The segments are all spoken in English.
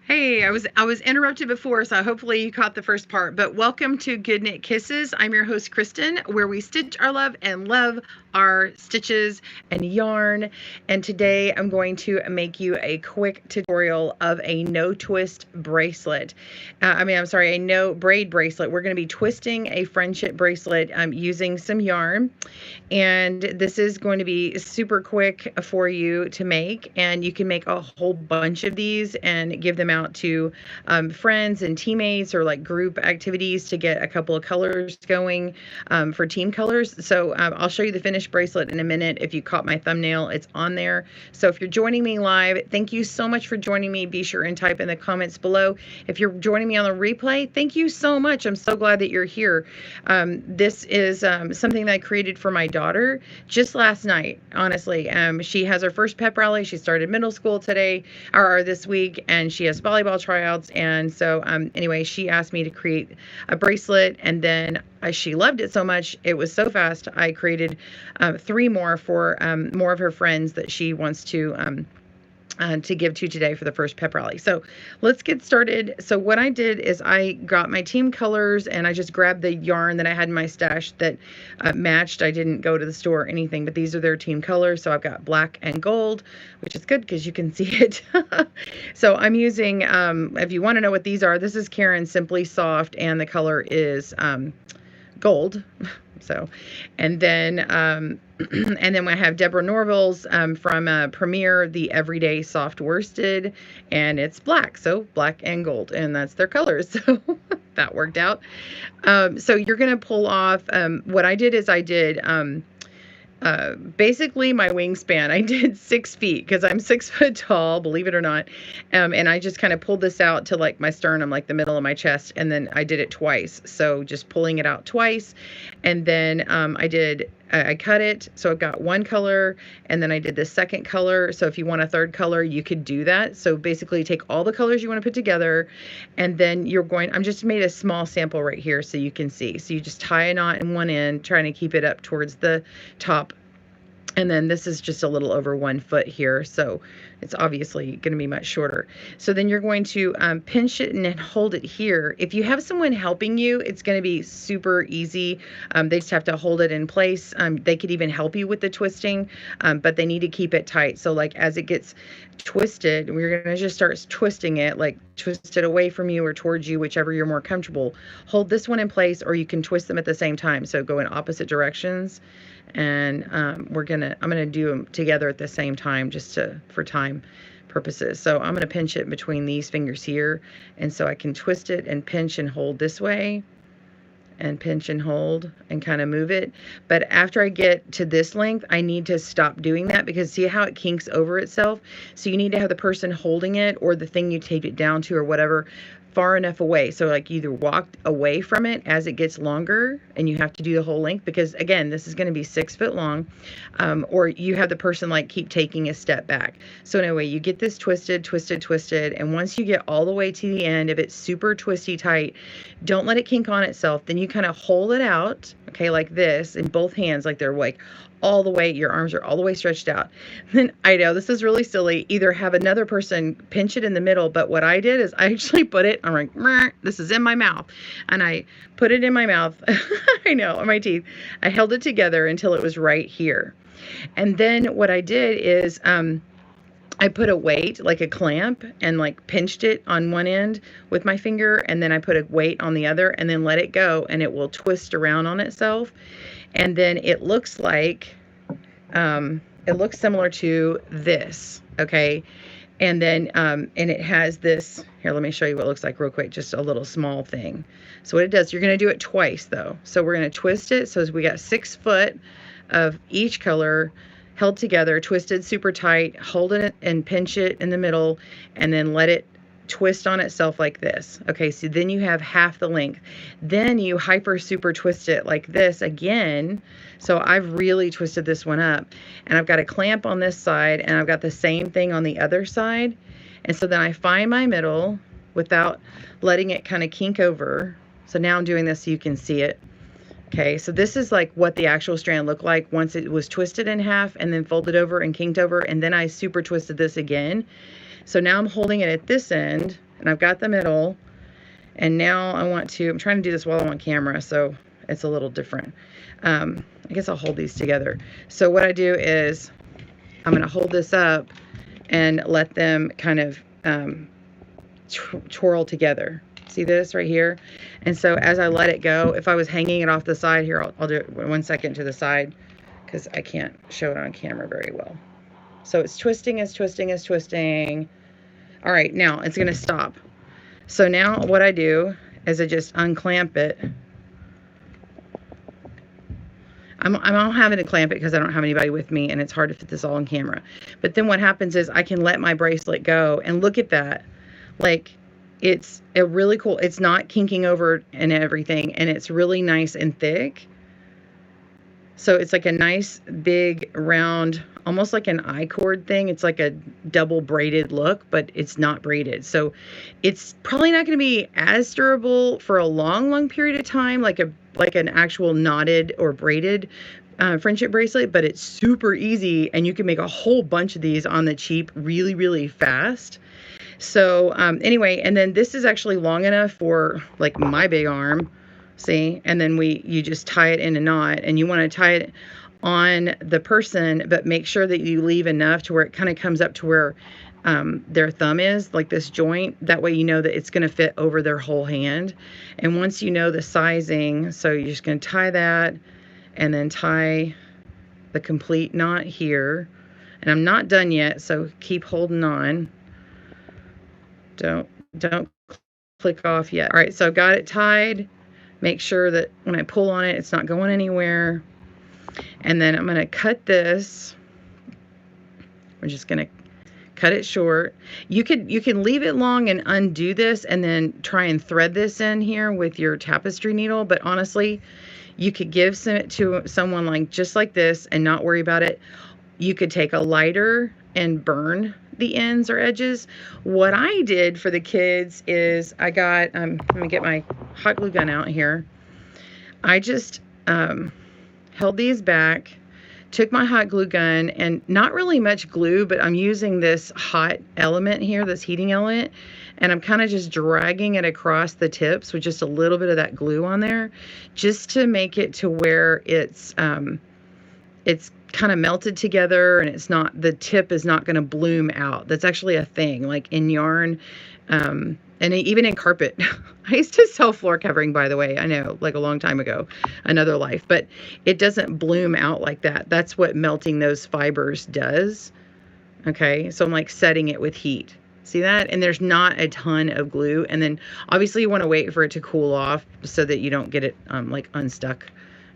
Hey, I was interrupted before, so hopefully you caught the first part. But welcome to GoodKnit Kisses. I'm your host Kristen, where we stitch our love and love our stitches and yarn. And today I'm going to make you a quick tutorial of a no twist bracelet. A no braid bracelet. We're going to be twisting a friendship bracelet using some yarn. And this is going to be super quick for you to make, and you can make a whole bunch of these and give them out to friends and teammates, or like group activities to get a couple of colors going for team colors. So I'll show you the finished bracelet in a minute. If you caught my thumbnail, it's on there. So if you're joining me live, thank you so much for joining me. Be sure and type in the comments below. If you're joining me on the replay, thank you so much. I'm so glad that you're here. This is something that I created for my daughter just last night, honestly. She has her first pep rally. She started middle school today or this week, and she has volleyball tryouts. And so anyway, she asked me to create a bracelet, and then she loved it so much. It was so fast. I created 3 more for more of her friends that she wants to give to today for the first pep rally. So let's get started. So what I did is I got my team colors, and I just grabbed the yarn that I had in my stash that matched. I didn't go to the store or anything, but these are their team colors. So I've got black and gold, which is good because you can see it. So I'm using, if you want to know what these are, this is Karen Simply Soft, and the color is gold. So, and then and then I have Deborah Norville's from Premier, the Everyday Soft Worsted, and it's black, so black and gold, and that's their colors. So that worked out. So you're gonna pull off. What I did is I did basically my wingspan. I did 6 feet because I'm 6 foot tall, believe it or not. And I just kind of pulled this out to like my sternum, like the middle of my chest. And then I did it twice. So just pulling it out twice. And then I cut it. So I've got one color, and then I did the second color. So if you want a third color, you could do that. So basically take all the colors you want to put together, and then I'm just made a small sample right here so you can see. So you just tie a knot in one end, trying to keep it up towards the top. And then this is just a little over 1 foot here, so it's obviously going to be much shorter. So then you're going to pinch it and then hold it here. If you have someone helping you, it's going to be super easy. They just have to hold it in place. They could even help you with the twisting, but they need to keep it tight. So like as it gets twisted, we're going to just start twisting it, like twist it away from you or towards you, whichever you're more comfortable. Hold this one in place, or you can twist them at the same time. So go in opposite directions. And I'm gonna do them together at the same time, just for time purposes. So I'm gonna pinch it between these fingers here, and so I can twist it and pinch and hold this way, and pinch and hold and kind of move it. But after I get to this length, I need to stop doing that, because see how it kinks over itself? So you need to have the person holding it, or the thing you tape it down to, or whatever, far enough away. So like either walk away from it as it gets longer, and you have to do the whole length, because again, this is going to be 6 foot long, or you have the person like keep taking a step back. So anyway, you get this twisted, and once you get all the way to the end, if it's super twisty tight, don't let it kink on itself. Then you kind of hold it out, okay, like this, in both hands, like they're like all the way, your arms are all the way stretched out. Then I know this is really silly, either have another person pinch it in the middle, but what I did is I actually put it, I'm like, this is in my mouth, and I put it in my mouth. I know, on my teeth. I held it together until it was right here. And then what I did is I put a weight, like a clamp, and like pinched it on one end with my finger, and then I put a weight on the other, and then let it go, and it will twist around on itself. And then it looks like, it looks similar to this, okay? And then, and it has this, here, let me show you what it looks like real quick, just a little small thing. So what it does, you're gonna do it twice though. So we're gonna twist it, so as we got 6 foot of each color held together, twisted super tight, hold it and pinch it in the middle, and then let it twist on itself like this. Okay, so then you have half the length. Then you hyper super twist it like this again. So I've really twisted this one up, and I've got a clamp on this side, and I've got the same thing on the other side. And so then I find my middle without letting it kind of kink over. So now I'm doing this so you can see it. Okay, so this is like what the actual strand looked like once it was twisted in half and then folded over and kinked over, and then I super twisted this again. So now I'm holding it at this end, and I've got the middle, and now I'm trying to do this while I'm on camera, so it's a little different. I guess I'll hold these together. So what I do is I'm going to hold this up and let them kind of twirl together. See this right here? And so as I let it go, if I was hanging it off the side here, I'll do it 1 second to the side because I can't show it on camera very well. So it's twisting, it's twisting, it's twisting. All right, now it's going to stop. So now what I do is I just unclamp it. I'm not having to clamp it because I don't have anybody with me and it's hard to fit this all on camera. But then what happens is I can let my bracelet go, and look at that. Like, it's a really cool, it's not kinking over and everything, and it's really nice and thick. So it's like a nice big round, almost like an I-cord thing. It's like a double braided look, but it's not braided. So it's probably not going to be as durable for a long period of time, like an actual knotted or braided friendship bracelet, but it's super easy, and you can make a whole bunch of these on the cheap really fast. So anyway, and then this is actually long enough for like my big arm. See, and then you just tie it in a knot, and you want to tie it on the person, but make sure that you leave enough to where it kind of comes up to where their thumb is, like this joint. That way you know that it's going to fit over their whole hand. And once you know the sizing, so you're just going to tie that and then tie the complete knot here. And I'm not done yet, so keep holding on. Don't click off yet. All right, so I've got it tied. Make sure that when I pull on it, it's not going anywhere. And then I'm going to cut this. We're just going to cut it short. You can leave it long and undo this and then try and thread this in here with your tapestry needle. But honestly, you could give it to someone like just like this and not worry about it. You could take a lighter and burn the ends or edges. What I did for the kids is I got, let me get my hot glue gun out here. I just held these back, took my hot glue gun, and not really much glue, but I'm using this hot element here, this heating element, and I'm kind of just dragging it across the tips with just a little bit of that glue on there, just to make it to where it's kind of melted together, and the tip is not going to bloom out. That's actually a thing, like in yarn, and even in carpet. I used to sell floor covering, by the way. I know, like a long time ago, another life, but it doesn't bloom out like that. That's what melting those fibers does. Okay, so I'm like setting it with heat. See that? And there's not a ton of glue. And then obviously you want to wait for it to cool off so that you don't get it like unstuck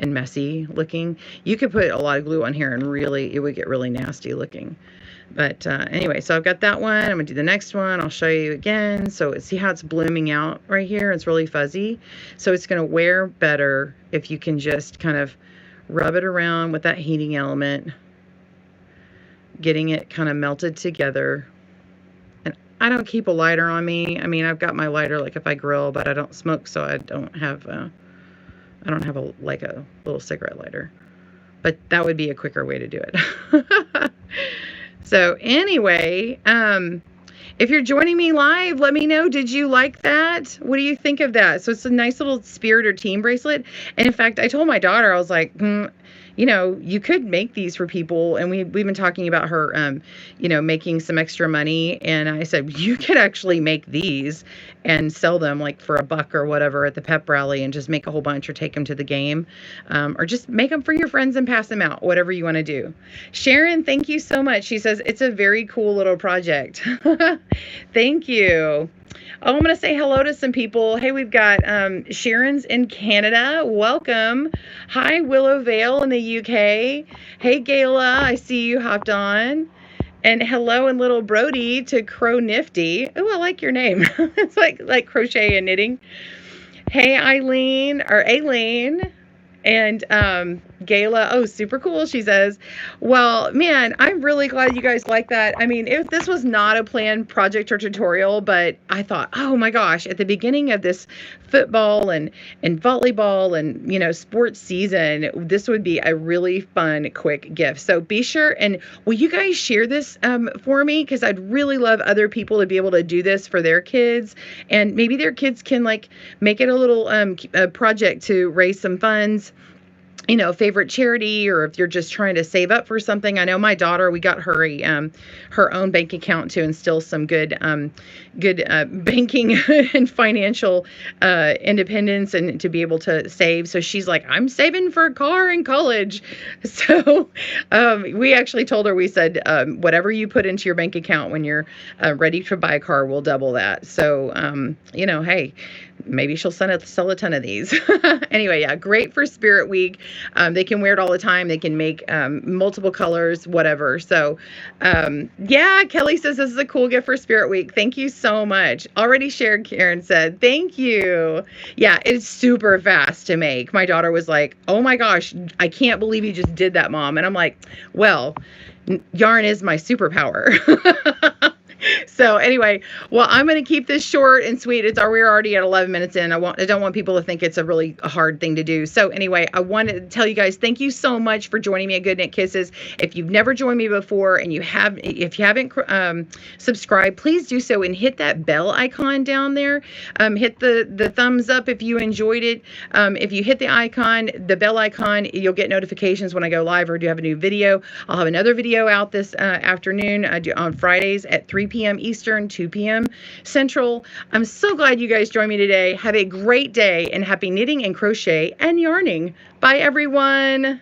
and messy looking. You could put a lot of glue on here and really, it would get really nasty looking. But anyway, so I've got that one. I'm gonna do the next one. I'll show you again. So see how it's blooming out right here? It's really fuzzy. So it's gonna wear better if you can just kind of rub it around with that heating element, getting it kind of melted together. And I don't keep a lighter on me. I mean, I've got my lighter like if I grill, but I don't smoke, so I don't have a little cigarette lighter, but that would be a quicker way to do it. So anyway, if you're joining me live, let me know, did you like that? What do you think of that? So it's a nice little spirit or team bracelet. And in fact, I told my daughter, I was like, you know, you could make these for people. And we've been talking about her, you know, making some extra money. And I said, you could actually make these and sell them like for $1 or whatever at the pep rally, and just make a whole bunch or take them to the game, or just make them for your friends and pass them out, whatever you want to do. Sharon, thank you so much. She says, it's a very cool little project. Thank you. Oh, I'm going to say hello to some people. Hey, we've got Sharon's in Canada. Welcome. Hi, Willow Vale in the UK. Hey, Gayla, I see you hopped on. And hello and little Brody to Crow Nifty. Oh, I like your name. It's like crochet and knitting. Hey, Aileen. And Gayla, oh, super cool. She says, well, man, I'm really glad you guys like that. I mean, if this was not a planned project or tutorial, but I thought, oh my gosh, at the beginning of this football and volleyball and, sports season, this would be a really fun, quick gift. So be sure, and will you guys share this for me? Because I'd really love other people to be able to do this for their kids. And maybe their kids can make it a little a project to raise some funds, favorite charity, or if you're just trying to save up for something. I know my daughter, we got her her own bank account to instill some good banking and financial independence, and to be able to save. So she's like, I'm saving for a car in college. So we actually told her, we said, whatever you put into your bank account when you're ready to buy a car, we'll double that. So, hey, maybe she'll sell a ton of these. Anyway, yeah, great for Spirit Week. They can wear it all the time. They can make multiple colors, whatever. So, yeah, Kelly says this is a cool gift for Spirit Week. Thank you so much. Already shared, Karen said. Thank you. Yeah, it's super fast to make. My daughter was like, oh my gosh, I can't believe you just did that, Mom. And I'm like, well, yarn is my superpower. So anyway, well, I'm going to keep this short and sweet. We're already at 11 minutes in. I don't want people to think it's a really hard thing to do. So anyway, I wanted to tell you guys, thank you so much for joining me at GoodKnit Kisses. If you've never joined me before, and if you haven't subscribed, please do so, and hit that bell icon down there. Hit the thumbs up if you enjoyed it. If you hit the bell icon, you'll get notifications when I go live or do have a new video. I'll have another video out this afternoon. I do on Fridays at 3 p.m. Eastern, 2 p.m. Central. I'm so glad you guys joined me today. Have a great day, and happy knitting and crochet and yarning. Bye, everyone.